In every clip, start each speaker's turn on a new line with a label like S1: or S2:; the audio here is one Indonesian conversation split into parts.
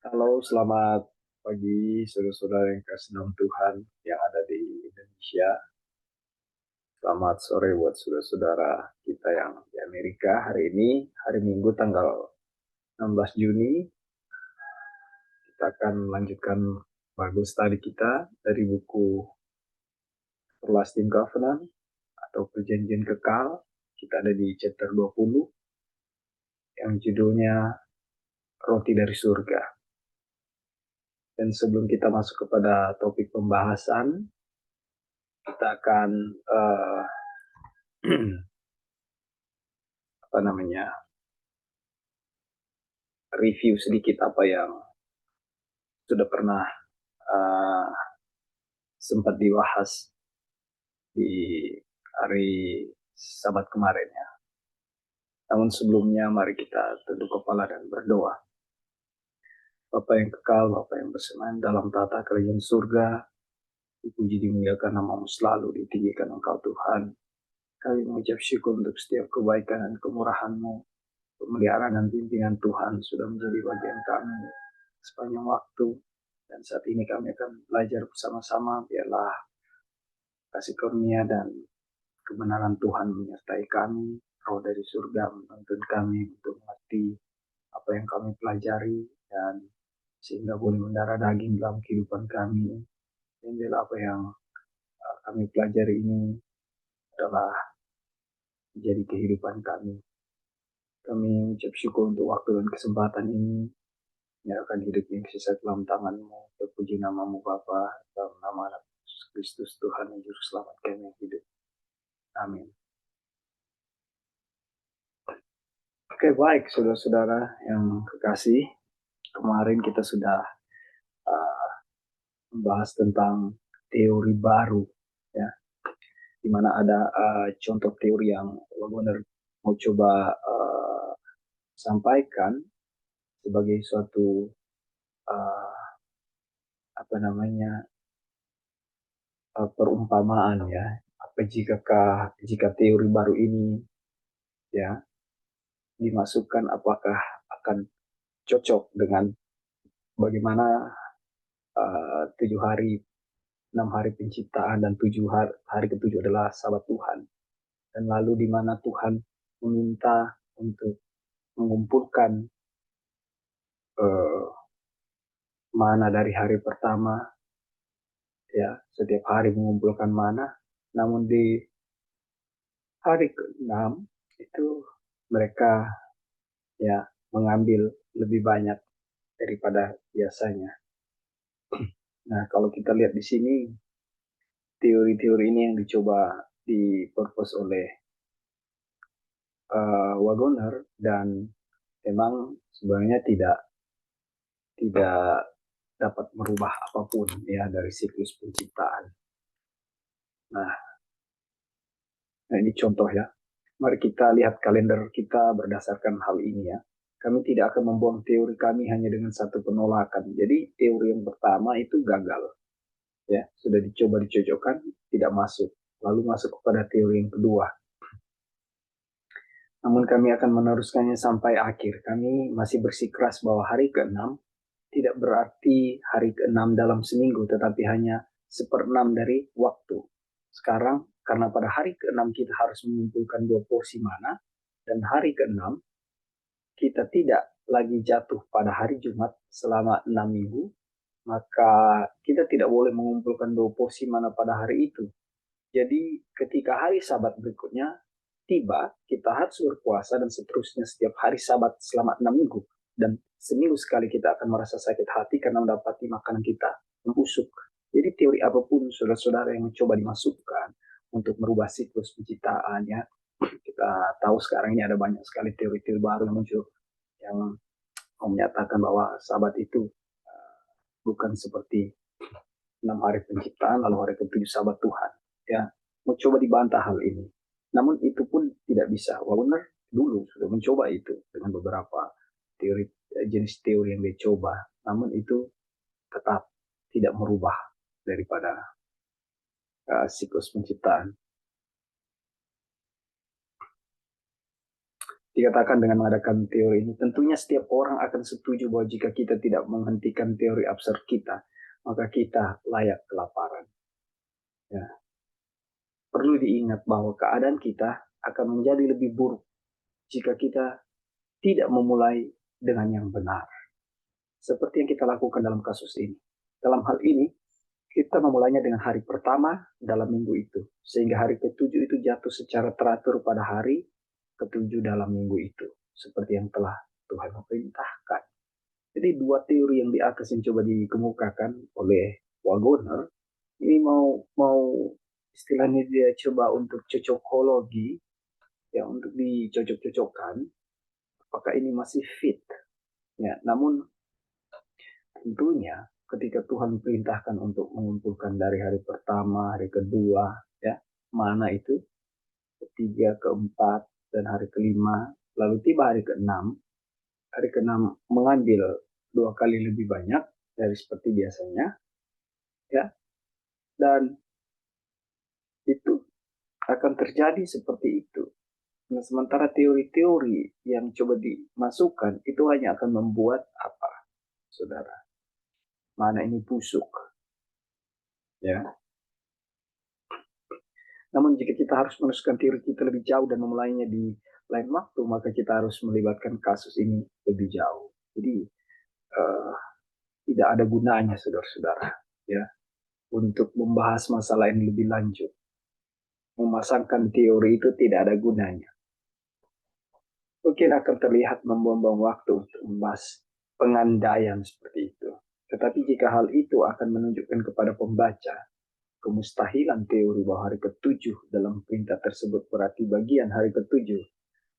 S1: Halo, selamat pagi saudara-saudara yang kasih dalam Tuhan yang ada di Indonesia. Selamat sore buat saudara-saudara kita yang di Amerika. Hari ini, hari Minggu tanggal 16 Juni, kita akan melanjutkan Bible study kita dari buku Everlasting Covenant atau Perjanjian Kekal. Kita ada di chapter 20 yang judulnya Roti dari Surga. Dan sebelum kita masuk kepada topik pembahasan, kita akan apa namanya review sedikit apa yang sudah pernah uh, sempat dibahas di hari Sabat kemarin ya. Namun sebelumnya mari kita tunduk kepala dan berdoa. Bapa yang kekal, Bapa yang bersemayam dalam tata kerajaan surga, dipuji dimuliakan namamu, selalu ditinggikan Engkau Tuhan. Kami mengucap syukur untuk setiap kebaikan dan kemurahan-Mu. Pemeliharaan dan bimbingan Tuhan sudah menjadi bagian kami sepanjang waktu. Dan saat ini kami akan belajar bersama-sama. Biarlah kasih karunia dan kebenaran Tuhan menyertai kami. Roh dari surga menuntun kami untuk mengerti apa yang kami pelajari dan sehingga boleh mendarah daging dalam kehidupan kami. Dan biarlah apa yang kami pelajari ini adalah menjadi kehidupan kami. Kami mengucap syukur untuk waktu dan kesempatan ini. Menyerahkan hidup yang sisa dalam tangan-Mu. Terpuji nama-Mu Bapa, dalam nama anak Yesus Kristus Tuhan dan Juru Selamat kami yang hidup. Amin. Oke, baik saudara-saudara yang kekasih. Kemarin kita sudah uh, membahas tentang teori baru, ya, di mana ada contoh teori yang benar mau coba sampaikan sebagai suatu uh, apa namanya perumpamaan, ya. Apa jika teori baru ini, ya, dimasukkan, apakah akan cocok dengan bagaimana 7 hari 6 hari penciptaan dan 7 hari ketujuh adalah Sabat Tuhan. Dan lalu di mana Tuhan meminta untuk mengumpulkan uh, mana dari hari pertama, ya, setiap hari mengumpulkan mana. Namun di hari ke-6 itu mereka, ya, mengambil lebih banyak daripada biasanya. Nah, kalau kita lihat di sini, teori-teori ini yang dicoba dipropos oleh Wagoner, dan memang sebenarnya tidak dapat merubah apapun, ya, dari siklus penciptaan. Nah, ini contoh, ya. Mari kita lihat kalender kita berdasarkan hal ini, ya. Kami tidak akan membuang teori kami hanya dengan satu penolakan. Jadi teori yang pertama itu gagal, ya, sudah dicoba dicocokkan, tidak masuk. Lalu masuk kepada teori yang kedua. Namun kami akan meneruskannya sampai akhir. Kami masih bersikeras bahwa hari ke-6 tidak berarti hari ke-6 dalam seminggu, tetapi hanya 1/6 dari waktu. Sekarang, karena pada hari ke-6 kita harus mengumpulkan 2 porsi mana, dan hari ke-6 kita tidak lagi jatuh pada hari Jumat selama 6 minggu, maka kita tidak boleh mengumpulkan 2 porsi mana pada hari itu. Jadi ketika hari Sabat berikutnya tiba, kita harus berpuasa dan seterusnya setiap hari Sabat selama 6 minggu. Dan seminggu sekali kita akan merasa sakit hati karena mendapati makanan kita yang busuk. Jadi teori apapun saudara-saudara yang mencoba dimasukkan untuk merubah siklus penciptaannya, kita tahu sekarang ini ada banyak sekali teori-teori baru yang muncul yang menyatakan bahwa Sabat itu bukan seperti 6 hari penciptaan lalu hari ketujuh Sabat Tuhan, ya. Mencoba dibantah hal ini, namun itu pun tidak bisa. Wagner dulu sudah mencoba itu dengan beberapa teori, jenis teori yang dicoba, namun itu tetap tidak merubah daripada siklus penciptaan. Dikatakan dengan mengadakan teori ini, tentunya setiap orang akan setuju bahwa jika kita tidak menghentikan teori absurd kita, maka kita layak kelaparan. Ya. Perlu diingat bahwa keadaan kita akan menjadi lebih buruk jika kita tidak memulai dengan yang benar. Seperti yang kita lakukan dalam kasus ini. Dalam hal ini, kita memulainya dengan hari pertama dalam minggu itu. Sehingga hari ketujuh itu jatuh secara teratur pada hari ketujuh dalam minggu itu. Seperti yang telah Tuhan perintahkan. Jadi dua teori yang di atas yang coba dikemukakan oleh Wagoner, ini mau istilahnya dia coba untuk cocokologi, ya untuk dicocok-cocokkan, apakah ini masih fit. Ya, namun tentunya ketika Tuhan perintahkan untuk mengumpulkan dari hari pertama, hari kedua, ya, mana itu, ketiga, keempat, dan hari kelima, lalu tiba hari keenam mengambil 2 kali lebih banyak dari seperti biasanya, ya, dan itu akan terjadi seperti itu. Nah, sementara teori-teori yang coba dimasukkan itu hanya akan membuat apa, saudara? Mana ini busuk, ya. Namun jika kita harus meneruskan teori kita lebih jauh dan memulainya di lain waktu, maka kita harus melibatkan kasus ini lebih jauh. Jadi uh, tidak ada gunanya, saudara-saudara, ya, untuk membahas masalah ini lebih lanjut. Memasangkan teori itu tidak ada gunanya. Mungkin akan terlihat membuang-buang waktu untuk membahas pengandaian seperti itu. Tetapi jika hal itu akan menunjukkan kepada pembaca kemustahilan teori bahwa hari ketujuh dalam perintah tersebut berarti bagian hari ketujuh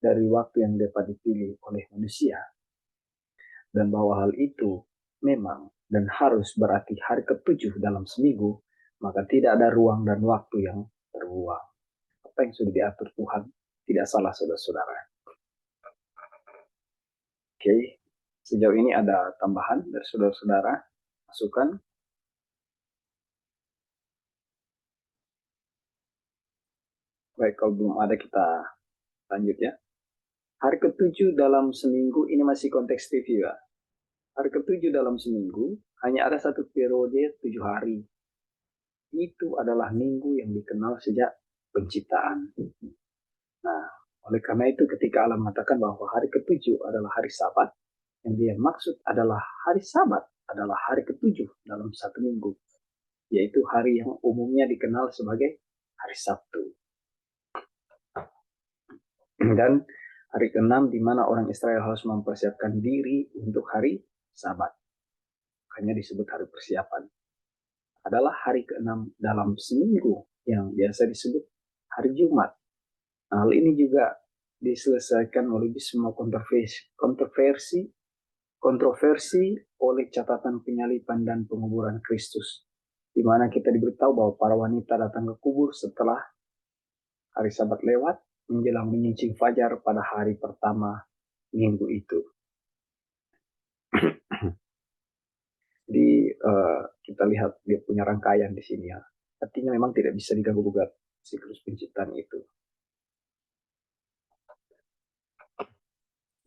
S1: dari waktu yang dapat dipilih oleh manusia, dan bahwa hal itu memang dan harus berarti hari ketujuh dalam seminggu, maka tidak ada ruang dan waktu yang terbuang. Apa yang sudah diatur Tuhan tidak salah, saudara-saudara. Oke, sejauh ini ada tambahan dari saudara-saudara, masukan? Baik, kalau belum ada kita lanjut ya. Hari ketujuh dalam seminggu ini masih konteks TV ya. Hari ketujuh dalam seminggu hanya ada satu periode 7 hari. Itu adalah minggu yang dikenal sejak penciptaan. Nah, oleh karena itu ketika Allah mengatakan bahwa hari ketujuh adalah hari Sabat, yang dia maksud adalah hari Sabat adalah hari ketujuh dalam satu minggu, yaitu hari yang umumnya dikenal sebagai hari Sabtu. Dan hari ke-6 di mana orang Israel harus mempersiapkan diri untuk hari Sabat. Makanya disebut hari persiapan. Adalah hari ke-6 dalam seminggu yang biasa disebut hari Jumat. Nah, hal ini juga diselesaikan oleh semua kontroversi oleh catatan penyaliban dan penguburan Kristus, di mana kita diberitahu bahwa para wanita datang ke kubur setelah hari Sabat lewat menjelang menyingsing fajar pada hari pertama minggu itu. Jadi kita lihat dia punya rangkaian di sini ya. Artinya memang tidak bisa diganggu-gugat siklus penciptaan itu.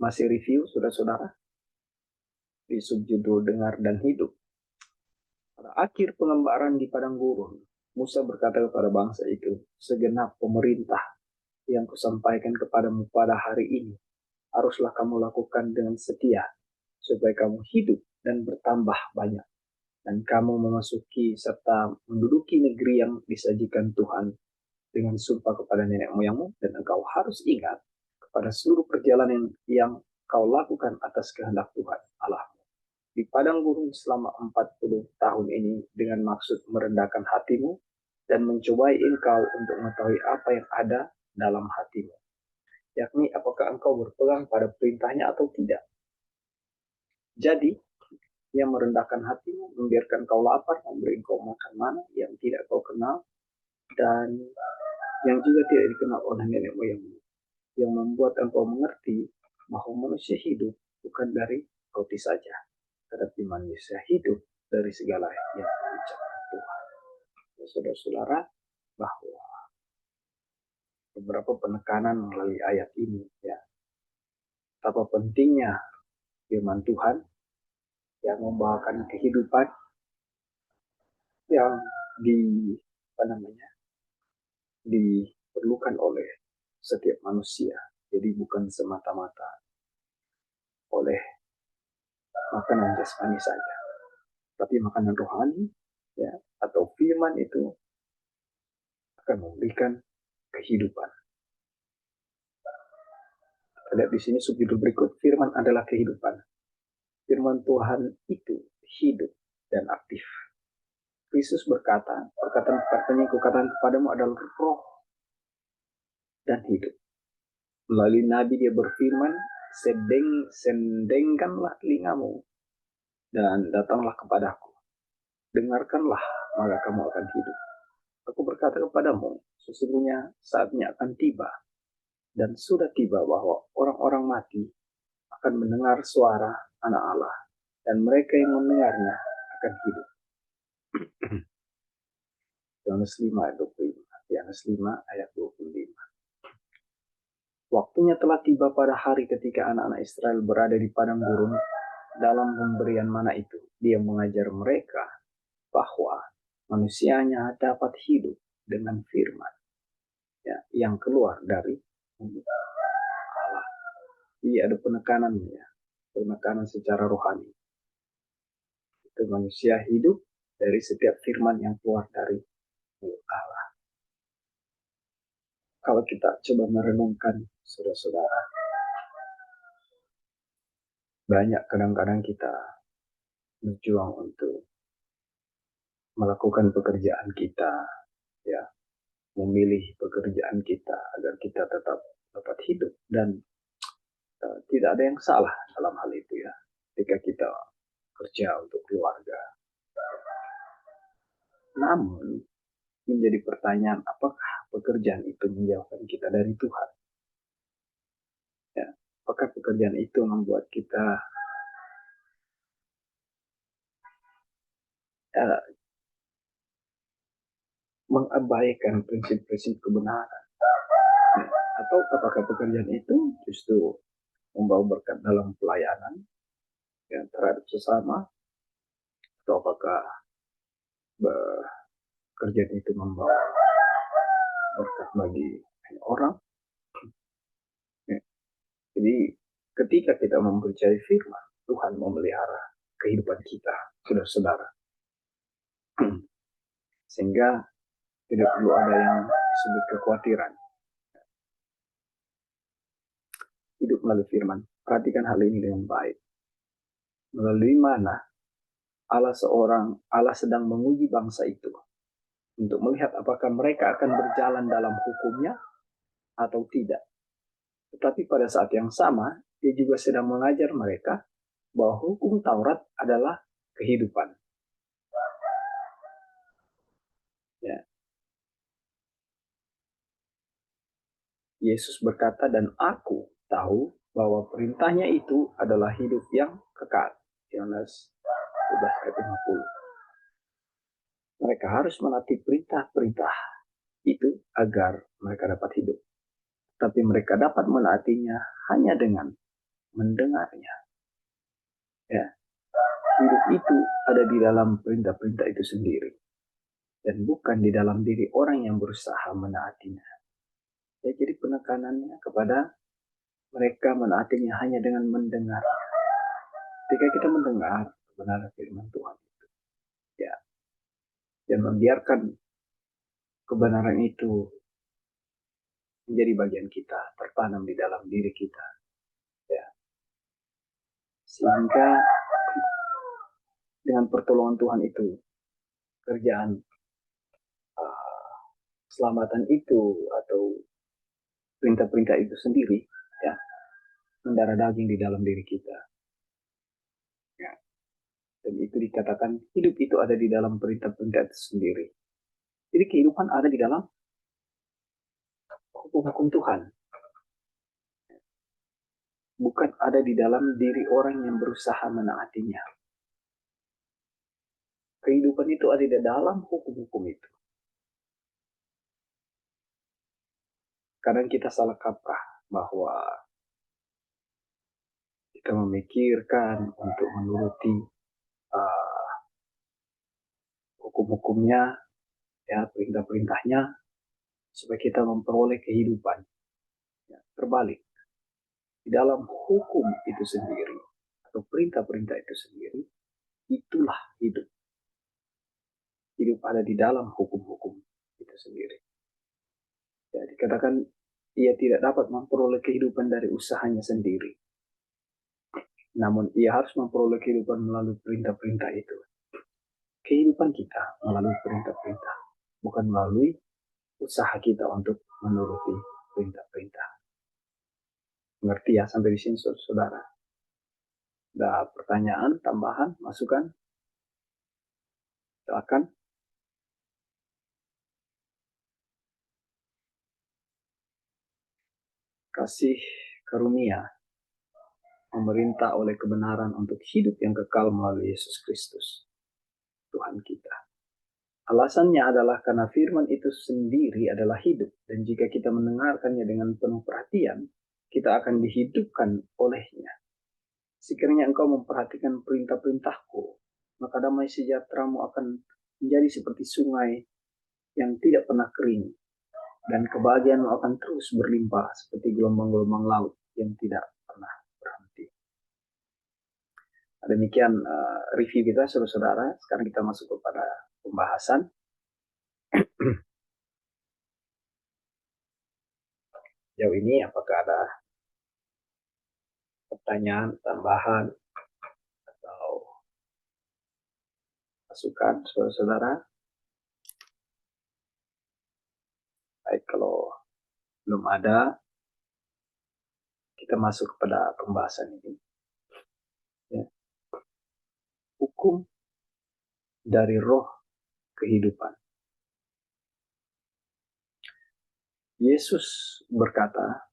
S1: Masih review, saudara-saudara, di subjudul Dengar dan Hidup. Pada akhir pengembaraan di padang gurun, Musa berkata kepada bangsa itu, segenap pemerintah yang kusampaikan kepadamu pada hari ini, haruslah kamu lakukan dengan setia, supaya kamu hidup dan bertambah banyak, dan kamu memasuki serta menduduki negeri yang disajikan Tuhan dengan sumpah kepada nenek moyangmu, dan engkau harus ingat kepada seluruh perjalanan yang kau lakukan atas kehendak Tuhan Allahmu di padang gurun selama 40 tahun ini dengan maksud merendahkan hatimu dan mencobai engkau untuk mengetahui apa yang ada dalam hatimu, yakni apakah engkau berpegang pada perintahnya atau tidak. Jadi, yang merendahkan hatimu, membiarkan kau lapar, memberi engkau makan mana yang tidak kau kenal, dan yang juga tidak dikenal oleh nenek moyangmu, yang membuat engkau mengerti bahwa manusia hidup bukan dari roti saja, tetapi manusia hidup dari segala yang diucapkan Tuhan. Ya, saudara-saudara, bahwa beberapa penekanan melalui ayat ini, ya, betapa pentingnya firman Tuhan yang membawakan kehidupan yang di apa namanya diperlukan oleh setiap manusia. Jadi bukan semata-mata oleh makanan jasmani saja, tapi makanan rohani, ya, atau firman itu akan memberikan kehidupan. Lihat di sini subjudul berikut, firman adalah kehidupan. Firman Tuhan itu hidup dan aktif. Kristus berkata, perkataan-perkataan yang kukatakan kepadamu adalah roh dan hidup. Melalui Nabi dia berfirman, sendengkanlah telingamu dan datanglah kepadaku. Dengarkanlah, maka kamu akan hidup. Aku berkata kepadamu, sesungguhnya saatnya akan tiba, dan sudah tiba bahwa orang-orang mati akan mendengar suara Anak Allah, dan mereka yang mendengarnya akan hidup. Yohanes 5 ayat 25. Yohanes 5 ayat 25. Waktunya telah tiba pada hari ketika anak-anak Israel berada di padang gurun dalam pemberian mana itu. Dia mengajar mereka bahwa manusianya dapat hidup dengan firman, ya, yang keluar dari mulut Allah. Jadi ada penekanannya, penekanan secara rohani. Itu manusia hidup dari setiap firman yang keluar dari mulut Allah. Kalau kita coba merenungkan, saudara-saudara, banyak kadang-kadang kita berjuang untuk melakukan pekerjaan kita, ya, memilih pekerjaan kita agar kita tetap dapat hidup, dan tidak ada yang salah dalam hal itu, ya. Ketika kita kerja untuk keluarga, namun menjadi pertanyaan, apakah pekerjaan itu menjauhkan kita dari Tuhan? Ya, apakah pekerjaan itu membuat kita mengabaikan prinsip-prinsip kebenaran? Ya, atau apakah pekerjaan itu justru membawa berkat dalam pelayanan, ya, terhadap sesama, atau apakah pekerjaan itu membawa berkat bagi orang? Ya. Jadi ketika kita mempercayai firman, Tuhan memelihara kehidupan kita, saudara-saudara. Sehingga tidak perlu ada yang disebut kekhawatiran. Hidup melalui firman. Perhatikan hal ini dengan baik. Melalui mana Allah sedang menguji bangsa itu untuk melihat apakah mereka akan berjalan dalam hukumnya atau tidak. Tetapi pada saat yang sama, dia juga sedang mengajar mereka bahwa hukum Taurat adalah kehidupan. Ya. Yesus berkata, dan aku tahu bahwa perintahnya itu adalah hidup yang kekal. Yohanes 12 ayat 50. Mereka harus menaati perintah-perintah itu agar mereka dapat hidup. Tapi mereka dapat menaatinya hanya dengan mendengarnya. Ya. Hidup itu ada di dalam perintah-perintah itu sendiri, dan bukan di dalam diri orang yang berusaha menaatinya. Ya, jadi penekanannya kepada mereka menaatinya hanya dengan mendengar. Ketika kita mendengar kebenaran firman Tuhan itu, ya, dan membiarkan kebenaran itu menjadi bagian kita, tertanam di dalam diri kita, ya, sehingga dengan pertolongan Tuhan itu, kerjaan keselamatan itu atau perintah-perintah itu sendiri, ya, mendarah daging di dalam diri kita. Ya. Dan itu dikatakan hidup itu ada di dalam perintah-perintah itu sendiri. Jadi kehidupan ada di dalam hukum-hukum Tuhan. Bukan ada di dalam diri orang yang berusaha menaatinya. Kehidupan itu ada di dalam hukum-hukum itu. Kadang kita salah kaprah bahwa kita memikirkan untuk menuruti uh, hukum-hukumnya, ya, perintah-perintahnya, supaya kita memperoleh kehidupan. Ya, terbalik, di dalam hukum itu sendiri atau perintah-perintah itu sendiri, itulah hidup. Hidup ada di dalam hukum-hukum itu sendiri. Ya, dikatakan ia tidak dapat memperoleh kehidupan dari usahanya sendiri. Namun ia harus memperoleh kehidupan melalui perintah-perintah itu. Kehidupan kita melalui perintah-perintah, bukan melalui usaha kita untuk menuruti perintah-perintah. Mengerti ya sampai di sini, saudara? Ada pertanyaan, tambahan, masukan? Silakan. Kasih karunia memerintah oleh kebenaran untuk hidup yang kekal melalui Yesus Kristus, Tuhan kita. Alasannya adalah karena firman itu sendiri adalah hidup, dan jika kita mendengarkannya dengan penuh perhatian, kita akan dihidupkan olehnya. Sekiranya engkau memperhatikan perintah-perintahku, maka damai sejahteramu akan menjadi seperti sungai yang tidak pernah kering, dan kebahagiaanmu akan terus berlimpah seperti gelombang-gelombang laut yang tidak pernah berhenti. Demikian review kita, saudara-saudara. Sekarang kita masuk kepada pembahasan. Jauh ini apakah ada pertanyaan, tambahan, atau masukan, saudara-saudara? Baik, kalau belum ada, kita masuk kepada pembahasan ini. Ya. Hukum dari roh kehidupan. Yesus berkata,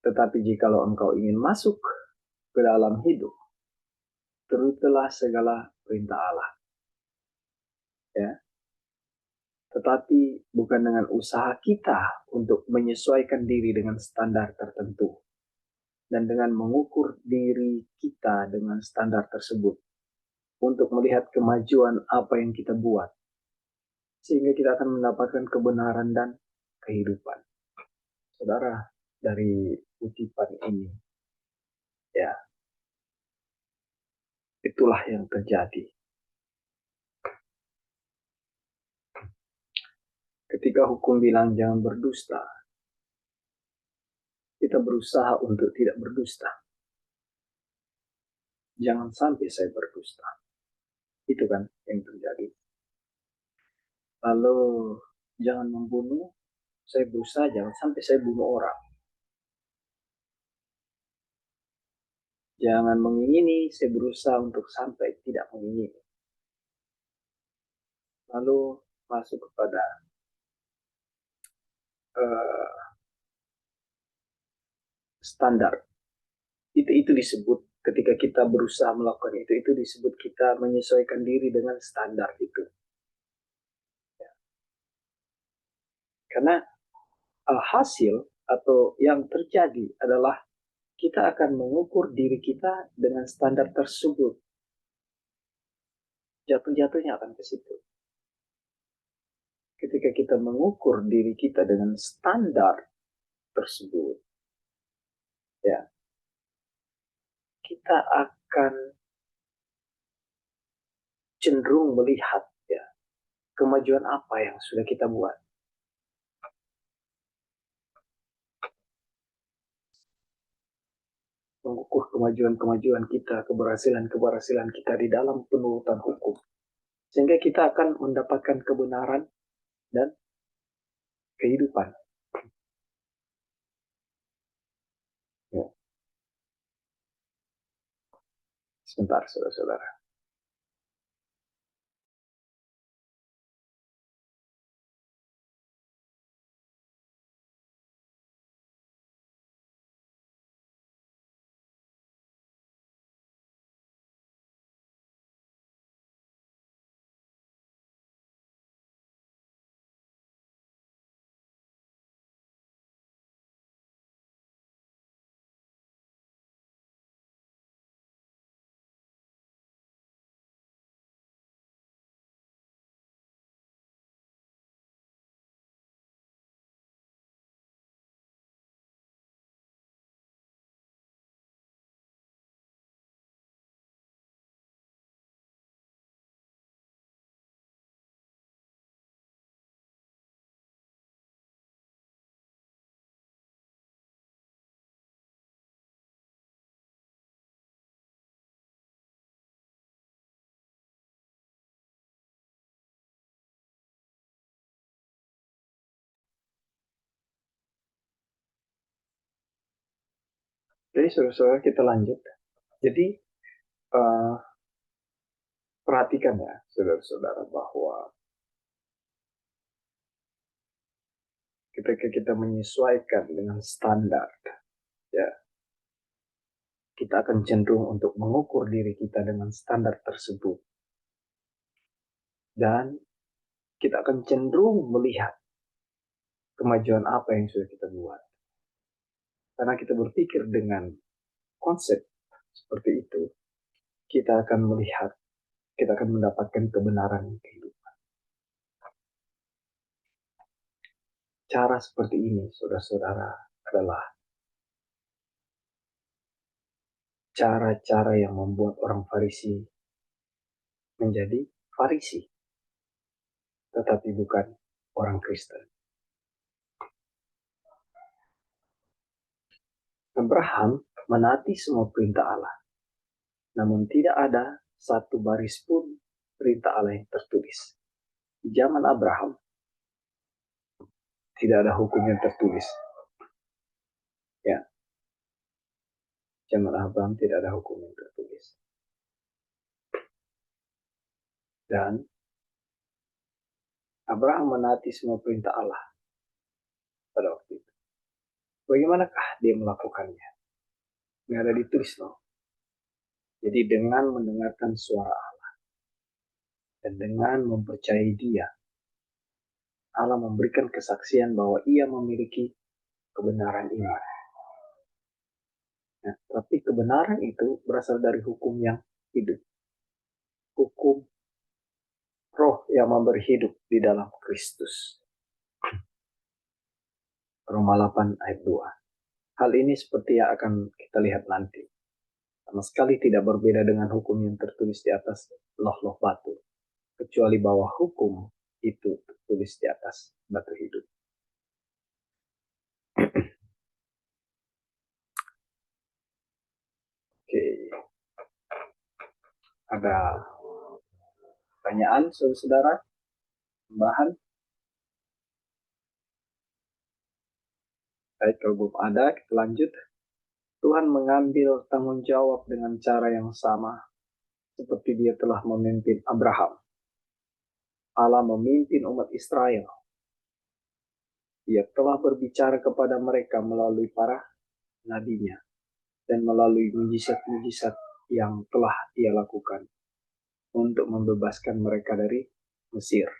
S1: tetapi jikalau engkau ingin masuk ke dalam hidup, turutilah segala perintah Allah. Ya. Tetapi bukan dengan usaha kita untuk menyesuaikan diri dengan standar tertentu, dan dengan mengukur diri kita dengan standar tersebut untuk melihat kemajuan apa yang kita buat, sehingga kita akan mendapatkan kebenaran dan kehidupan. Saudara, dari kutipan ini, ya, itulah yang terjadi. Ketika hukum bilang jangan berdusta, kita berusaha untuk tidak berdusta. Jangan sampai saya berdusta. Itu kan yang terjadi. Lalu jangan membunuh, saya berusaha jangan sampai saya bunuh orang. Jangan mengingini, saya berusaha untuk sampai tidak mengingini. Lalu masuk kepada standar. Itu disebut ketika kita berusaha melakukan itu disebut kita menyesuaikan diri dengan standar itu. Ya. Karena hasil atau yang terjadi adalah kita akan mengukur diri kita dengan standar tersebut. Jatuh-jatuhnya akan ke situ. Ketika kita mengukur diri kita dengan standar tersebut, ya, kita akan cenderung melihat, ya, kemajuan apa yang sudah kita buat. Mengukur kemajuan-kemajuan kita, keberhasilan-keberhasilan kita di dalam penurutan hukum. Sehingga kita akan mendapatkan kebenaran dan kehidupan. Ya. Sebentar, saudara-saudara. Jadi saudara-saudara kita lanjut. Jadi perhatikan ya saudara-saudara bahwa ketika kita menyesuaikan dengan standar, ya kita akan cenderung untuk mengukur diri kita dengan standar tersebut. Dan kita akan cenderung melihat kemajuan apa yang sudah kita buat. Karena kita berpikir dengan konsep seperti itu, kita akan melihat, kita akan mendapatkan kebenaran kehidupan. Cara seperti ini, saudara-saudara, adalah cara-cara yang membuat orang Farisi menjadi Farisi, tetapi bukan orang Kristen. Abraham menaati semua perintah Allah, namun tidak ada satu baris pun perintah Allah yang tertulis. Di zaman Abraham, tidak ada hukum yang tertulis. Ya, zaman Abraham tidak ada hukum yang tertulis. Dan Abraham menaati semua perintah Allah pada waktu itu. Bagaimanakah dia melakukannya? Nggak ada ditulis loh. Jadi dengan mendengarkan suara Allah dan dengan mempercayai Dia, Allah memberikan kesaksian bahwa Ia memiliki kebenaran iman. Nah, tapi kebenaran itu berasal dari hukum yang hidup. Hukum roh yang memberi hidup di dalam Kristus. Roma 8 ayat 2. Hal ini seperti yang akan kita lihat nanti. Sama sekali tidak berbeda dengan hukum yang tertulis di atas loh-loh batu. Kecuali bahwa hukum itu tertulis di atas batu hidup. Oke. Ada pertanyaan, saudara-saudara? Tambahan? Baik, kalau belum ada, kita lanjut. Tuhan mengambil tanggung jawab dengan cara yang sama seperti Dia telah memimpin Abraham. Allah memimpin umat Israel. Dia telah berbicara kepada mereka melalui para nabinya dan melalui mujizat-mujizat yang telah Ia lakukan untuk membebaskan mereka dari Mesir.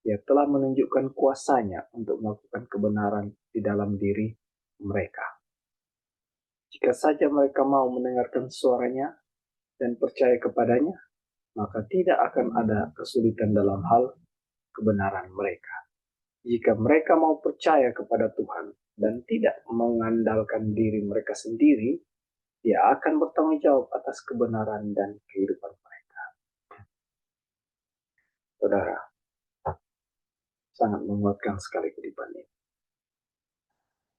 S1: Dia telah menunjukkan kuasanya untuk melakukan kebenaran di dalam diri mereka. Jika saja mereka mau mendengarkan suaranya dan percaya kepadanya, maka tidak akan ada kesulitan dalam hal kebenaran mereka. Jika mereka mau percaya kepada Tuhan dan tidak mengandalkan diri mereka sendiri, Dia akan bertanggung jawab atas kebenaran dan kehidupan mereka. Saudara, sangat menguatkan sekali kehidupan ini.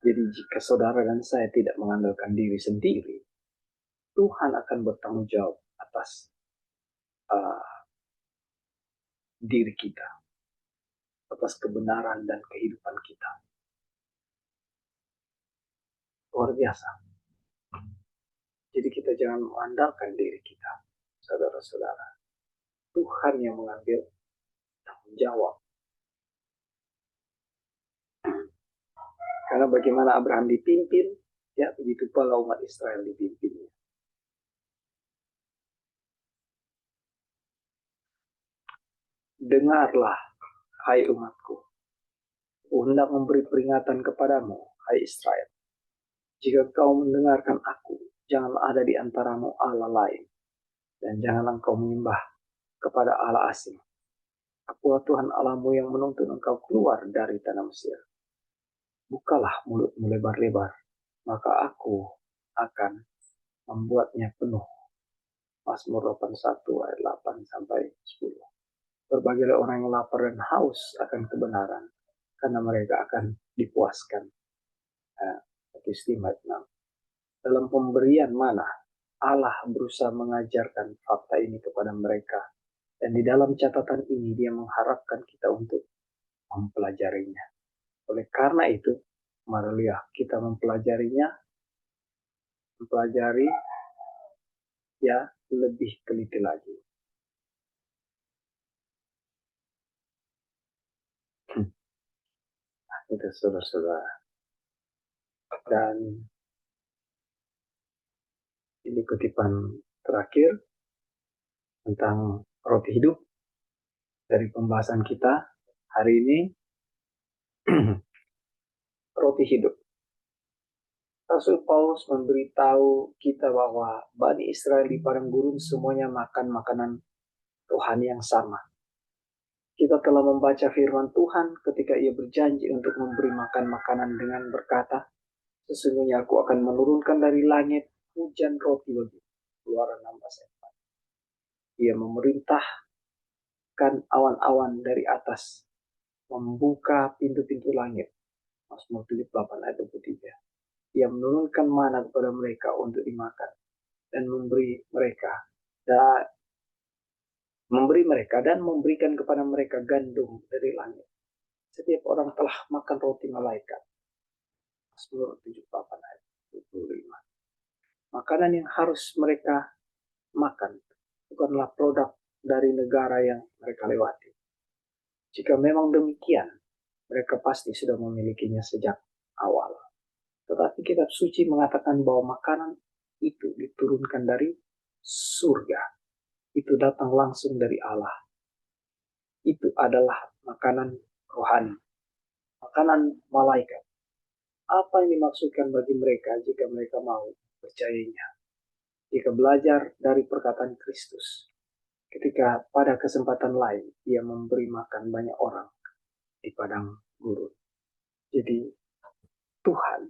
S1: Jadi jika saudara dan saya tidak mengandalkan diri sendiri, Tuhan akan bertanggung jawab atas diri kita, atas kebenaran dan kehidupan kita. Luar biasa. Jadi kita jangan mengandalkan diri kita, saudara-saudara. Tuhan yang mengambil tanggung jawab. Karena bagaimana Abraham dipimpin, ya begitu pula umat Israel dipimpinnya. Dengarlah, hai umatku. Hendak memberi peringatan kepadamu, hai Israel. Jika kau mendengarkan aku, janganlah ada di antaramu Allah lain. Dan janganlah engkau menyembah kepada Allah asing. Akulah Tuhan Allahmu yang menuntun engkau keluar dari tanah Mesir. Bukalah mulutmu lebar-lebar, maka aku akan membuatnya penuh. Mazmur 81 ayat 8 sampai 10. Berbagilah orang yang lapar dan haus akan kebenaran, karena mereka akan dipuaskan. Istimewa 6. Dalam pemberian mana Allah berusaha mengajarkan fakta ini kepada mereka, dan di dalam catatan ini Dia mengharapkan kita untuk mempelajarinya. Oleh karena itu, marilah kita mempelajarinya mempelajari ya lebih teliti lagi. Itu saudara-saudara. Dan ini kutipan terakhir tentang roti hidup dari pembahasan kita hari ini. Roti hidup. Rasul Paulus memberitahu kita bahwa Bani Israel di padang gurun semuanya makan makanan Tuhan yang sama. Kita telah membaca firman Tuhan ketika ia berjanji untuk memberi makan makanan dengan berkata, sesungguhnya aku akan menurunkan dari langit hujan roti bagi. Keluaran 16:4. Ia memerintahkan awan-awan dari atas, membuka pintu-pintu langit. Mazmur 78 ayat 23. Ia menurunkan mana kepada mereka untuk dimakan dan memberi mereka dan memberikan kepada mereka gandum dari langit. Setiap orang telah makan roti malaikat. Mazmur 78 ayat 25. Makanan yang harus mereka makan bukanlah produk dari negara yang mereka lewati. Jika memang demikian, mereka pasti sudah memilikinya sejak awal. Tetapi kitab suci mengatakan bahwa makanan itu diturunkan dari surga. Itu datang langsung dari Allah. Itu adalah makanan rohani, makanan malaikat. Apa yang dimaksudkan bagi mereka jika mereka mau percayanya? Jika belajar dari perkataan Kristus, ketika pada kesempatan lain ia memberi makan banyak orang di padang gurun. Jadi Tuhan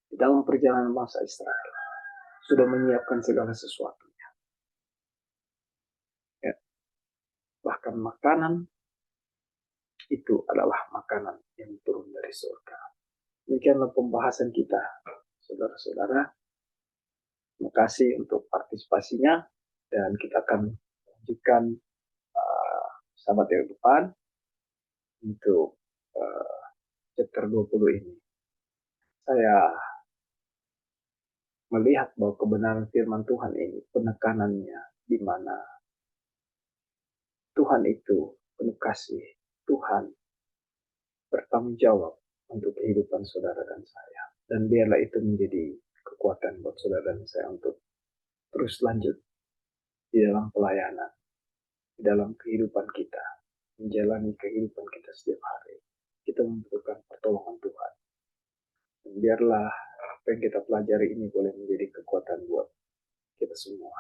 S1: di dalam perjalanan bangsa Israel sudah menyiapkan segala sesuatunya. Ya. Bahkan makanan itu adalah makanan yang turun dari surga. Demikianlah pembahasan kita, saudara-saudara. Terima kasih untuk partisipasinya dan kita akan lanjutkan sahabat yang depan untuk chapter 20 ini. Saya melihat bahwa kebenaran firman Tuhan ini penekanannya di mana Tuhan itu penuh kasih, Tuhan bertanggung jawab untuk kehidupan saudara dan saya. Dan biarlah itu menjadi kekuatan buat saudara dan saya untuk terus lanjut di dalam pelayanan, di dalam kehidupan kita, menjalani kehidupan kita setiap hari. Kita membutuhkan pertolongan Tuhan. Dan biarlah apa yang kita pelajari ini boleh menjadi kekuatan buat kita semua.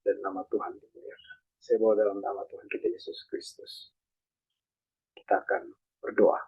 S1: Dan nama Tuhan dimuliakan. Saya bawa dalam nama Tuhan kita Yesus Kristus. Kita akan berdoa.